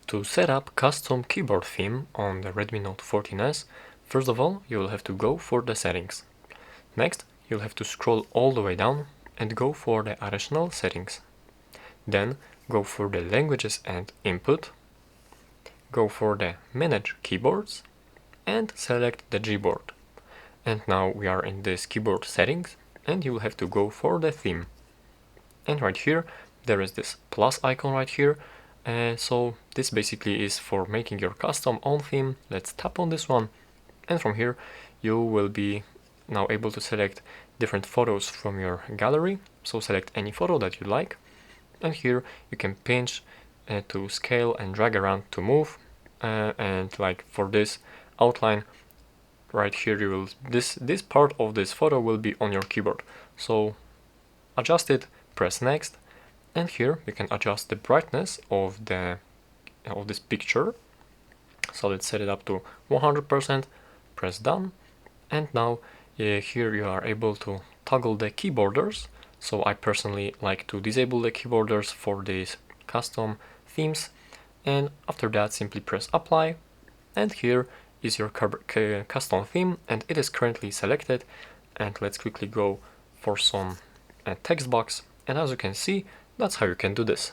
To set up custom keyboard theme on the Redmi Note 14S, first of all, you will have to go for the settings. Next, you'll have to scroll all the way down and go for the additional settings. Then go for the languages and input, go for the manage keyboards and select the Gboard. And now we are in this keyboard settings and you will have to go for the theme. And right here there is this plus icon right here. So this basically is for making your custom own theme. Let's tap on this one, and from here you will be now able to select different photos from your gallery. So select any photo that you like, and here you can pinch to scale and drag around to move, and like for this outline right here, you will this part of this photo will be on your keyboard. So adjust it, press next, and here you can adjust the brightness of this picture. So let's set it up to 100%, press done, and now here you are able to toggle the keyboarders. So I personally like to disable the keyboarders for these custom themes, and after that simply press apply, and here is your custom theme, and it is currently selected. And let's quickly go for some text box, and as you can see, that's how you can do this.